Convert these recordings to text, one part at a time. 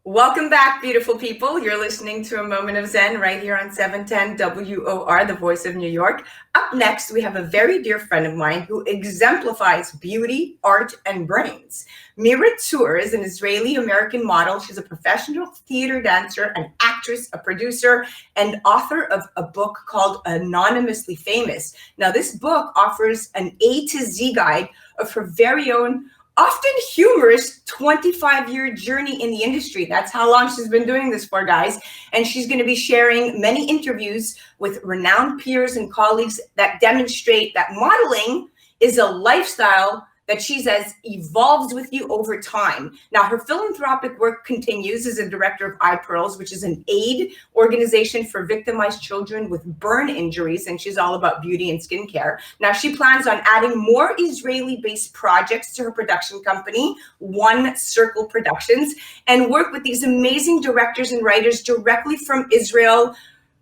Welcome back, beautiful people. You're listening to A Moment of Zen right here on 710 WOR, the voice of New York. Up next, we have a very dear friend of mine who exemplifies beauty, art, and brains. MIRA TZUR is an Israeli-American model. She's a professional theater dancer, an actress, a producer, and author of a book called Anonymously Famous. Now, this book offers an A to Z guide of her very own often humorous 25-year journey in the industry. That's how long she's been doing this for, guys. And she's going to be sharing many interviews with renowned peers and colleagues that demonstrate that modeling is a lifestyle that she says evolves with you over time. Now, her philanthropic work continues as a director of iPearls, which is an aid organization for victimized children with burn injuries, and she's all about beauty and skincare. Now, she plans on adding more Israeli-based projects to her production company, One Circle Productions, and work with these amazing directors and writers directly from Israel,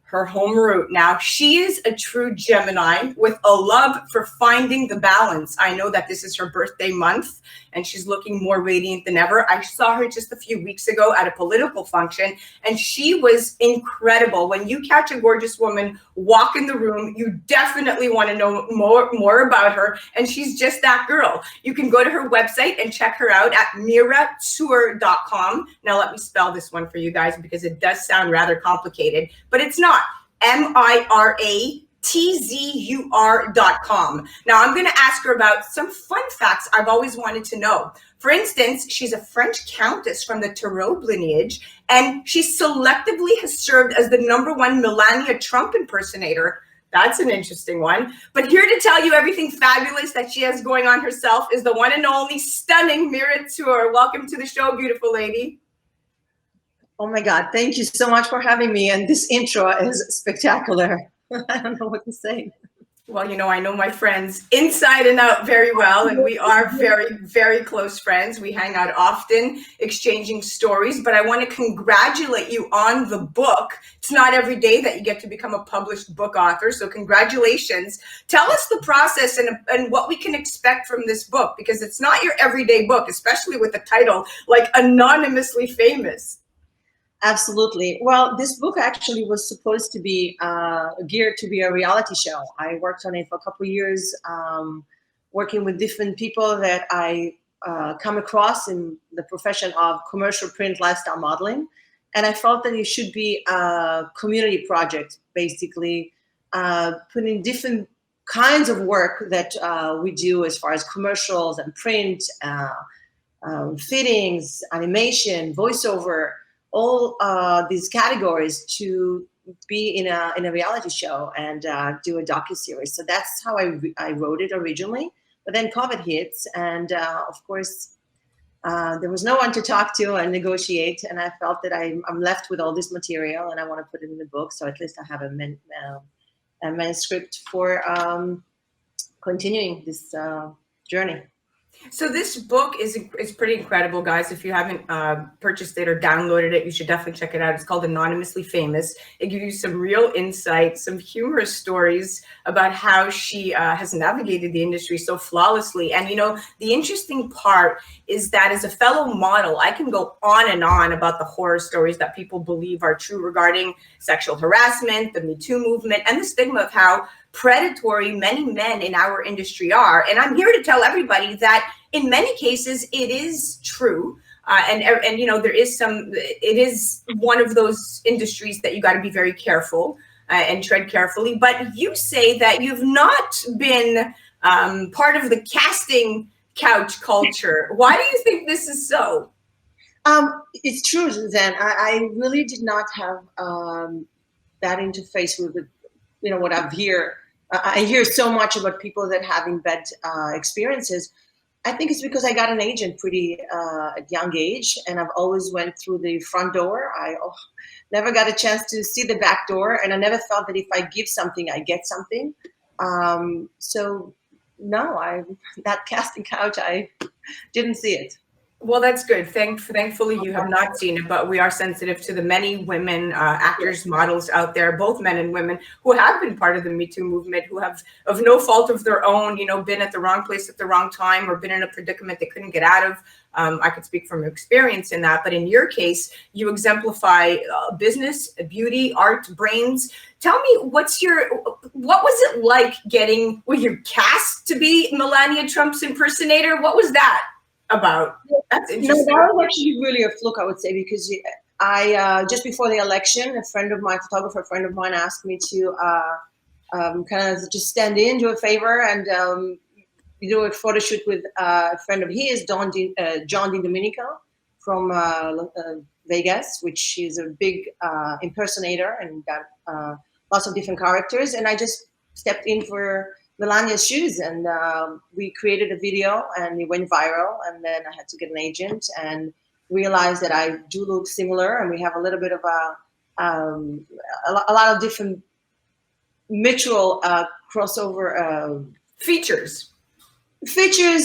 her home route. Now, she is a true Gemini with a love for finding the balance. I know that this is her birthday month and she's looking more radiant than ever. I saw her just a few weeks ago at a political function and she was incredible. When you catch a gorgeous woman walk in the room, you definitely want to know more about her. And she's just that girl. You can go to her website and check her out at MIRATZUR.com. Now, let me spell this one for you guys because it does sound rather complicated, but it's not. MIRATZUR.com. Now, I'm going to ask her about some fun facts I've always wanted to know. For instance, she's a French countess from the Tarot lineage, and she selectively has served as the #1 Melania Trump impersonator. That's an interesting one. But here to tell you everything fabulous that she has going on herself is the one and only stunning MIRA TZUR. Welcome to the show, beautiful lady. Oh my God, thank you so much for having me. And this intro is spectacular. I don't know what to say. Well, you know, I know my friends inside and out very well, and we are very, very close friends. We hang out often, exchanging stories, but I want to congratulate you on the book. It's not every day that you get to become a published book author, so congratulations. Tell us the process and what we can expect from this book, because it's not your everyday book, especially with the title, like Anonymously Famous. Absolutely. Well, this book actually was supposed to be geared to be a reality show. I worked on it for a couple of years, working with different people that I come across in the profession of commercial print lifestyle modeling. And I felt that it should be a community project, basically, putting different kinds of work that we do as far as commercials and print, fittings, animation, voiceover, all these categories to be in a reality show and do a docuseries. So that's how I wrote it originally. But then COVID hits, and of course, there was no one to talk to and negotiate. And I felt that I'm left with all this material, and I want to put it in the book. So at least I have a manuscript for continuing this journey. So this book is pretty incredible, guys. If you haven't purchased it or downloaded it, you should definitely check it out. It's called Anonymously Famous. It gives you some real insight, some humorous stories about how she has navigated the industry so flawlessly. And, you know, the interesting part is that as a fellow model, I can go on and on about the horror stories that people believe are true regarding sexual harassment, the Me Too movement, and the stigma of how predatory many men in our industry are. And I'm here to tell everybody that in many cases it is true. And you know, it is one of those industries that you got to be very careful and tread carefully. But you say that you've not been part of the casting couch culture. Why do you think this is so? It's true, Zen. I really did not have that interface with the, you know, what I hear so much about people that having bad experiences. I think it's because I got an agent pretty at young age, and I've always went through the front door. I never got a chance to see the back door, and I never felt that if I give something, I get something. So no, that casting couch, I didn't see it. Well, that's good. Thankfully, you have not seen it, but we are sensitive to the many women actors, models out there, both men and women, who have been part of the Me Too movement, who have, of no fault of their own, been at the wrong place at the wrong time, or been in a predicament they couldn't get out of. I could speak from experience in that, but in your case, you exemplify business, beauty, art, brains. Tell me, what was it like getting, were you cast to be Melania Trump's impersonator? What was that about? That's No, interesting. that was actually really a fluke, I would say, because I just before the election, photographer friend of mine, asked me to kind of just stand in, do a favor, and do a photo shoot with a friend of his, John Di Domenico from Vegas, which is a big impersonator and got lots of different characters. And I just stepped in for Melania's shoes, and we created a video, and it went viral. And then I had to get an agent and realized that I do look similar, and we have a little bit of a lot of different mutual crossover features,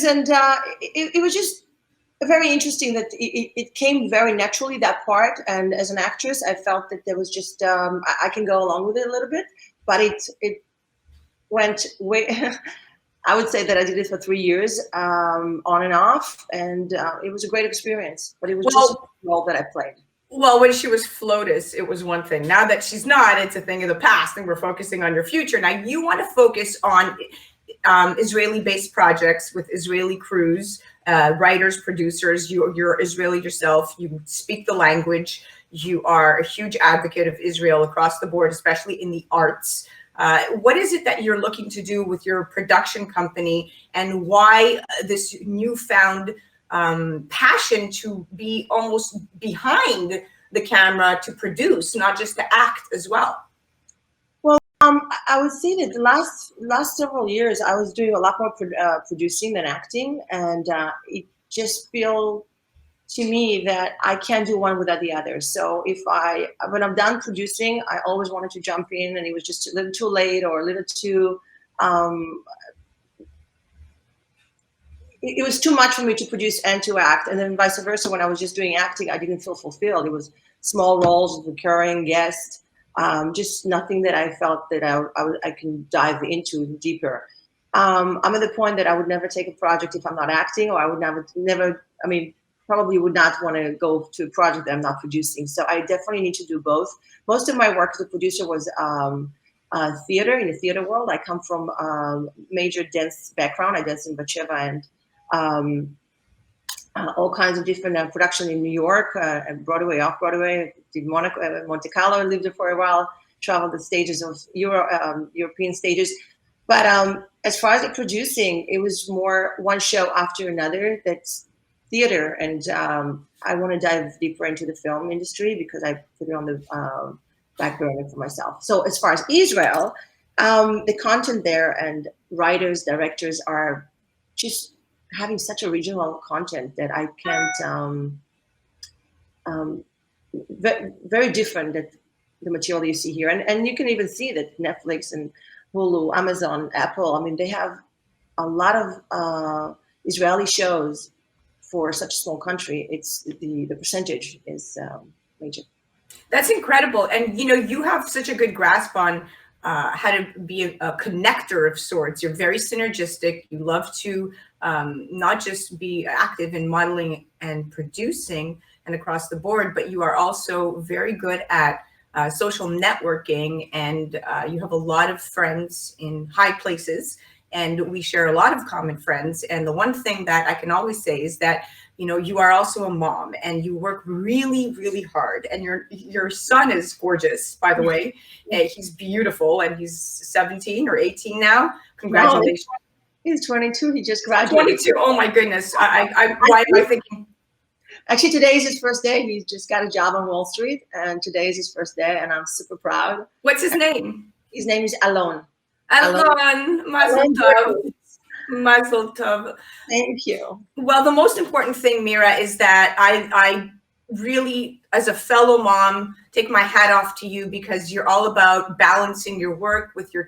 and it was just very interesting that it came very naturally, that part. And as an actress, I felt that there was just I can go along with it a little bit, but it went way. I would say that I did it for 3 years, on and off, and it was a great experience. But it was just a role that I played. Well, when she was FLOTUS, it was one thing. Now that she's not, it's a thing of the past, and we're focusing on your future. Now, you want to focus on Israeli-based projects with Israeli crews, writers, producers. You're Israeli yourself. You speak the language. You are a huge advocate of Israel across the board, especially in the arts. What is it that you're looking to do with your production company, and why this newfound passion to be almost behind the camera to produce, not just to act as well? Well, I would say that the last several years, I was doing a lot more producing than acting, and it just feels to me that I can't do one without the other. So when I'm done producing, I always wanted to jump in, and it was just a little too late or a little too. It was too much for me to produce and to act, and then vice versa. When I was just doing acting, I didn't feel fulfilled. It was small roles, recurring guests, just nothing that I felt that I can dive into deeper. I'm at the point that I would never take a project if I'm not acting, or I would never. I mean, probably would not want to go to a project that I'm not producing. So I definitely need to do both. Most of my work as a producer was theater, in the theater world. I come from major dance background. I danced in Batsheva and all kinds of different production in New York, Broadway, off Broadway. Did Monaco, Monte Carlo, lived there for a while. Traveled the stages of European stages. But as far as the producing, it was more one show after another. That's theater, and I want to dive deeper into the film industry because I put it on the back burner for myself. So as far as Israel, the content there and writers, directors are just having such original content that I can't, very different than the material you see here. And you can even see that Netflix and Hulu, Amazon, Apple, I mean, they have a lot of Israeli shows for such a small country. It's the percentage is major. That's incredible. And, you have such a good grasp on how to be a connector of sorts. You're very synergistic. You love to not just be active in modeling and producing and across the board, but you are also very good at social networking, and you have a lot of friends in high places, and we share a lot of common friends. And the one thing that I can always say is that, you are also a mom, and you work really, really hard. And your son is gorgeous, by the way. He's beautiful, and he's 17 or 18 now. Congratulations. No, he's 22. He just graduated. 22. Oh my goodness. Why am I thinking? Actually, today is his first day. He just got a job on Wall Street, and today is his first day, and I'm super proud. What's his name? His name is Alon. Alon, Mazel Tov. Mazel Tov. Thank you. Well, the most important thing, Mira, is that I really, as a fellow mom, take my hat off to you, because you're all about balancing your work with your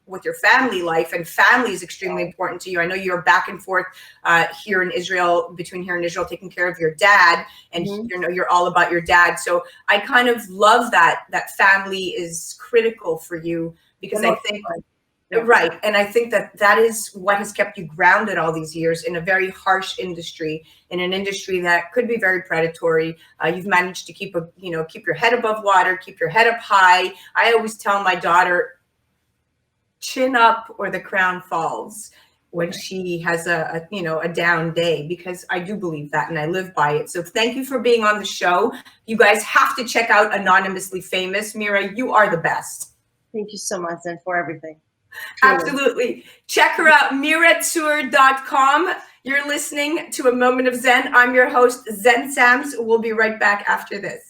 with your family life, and family is extremely important to you. I know you're back and forth here in Israel, between here and Israel, taking care of your dad, and you're all about your dad. So I kind of love that family is critical for you, because I think right, and I think that is what has kept you grounded all these years in a very harsh industry, in an industry that could be very predatory. You've managed to keep your head above water, keep your head up high. I always tell my daughter, chin up or the crown falls, when she has a down day, because I do believe that and I live by it. So thank you for being on the show. You guys have to check out Anonymously Famous. Mira, you are the best. Thank you so much, Zen, for everything. Truly. Absolutely. Check her out, MIRATZUR.com. You're listening to A Moment of Zen. I'm your host, Xensam. We'll be right back after this.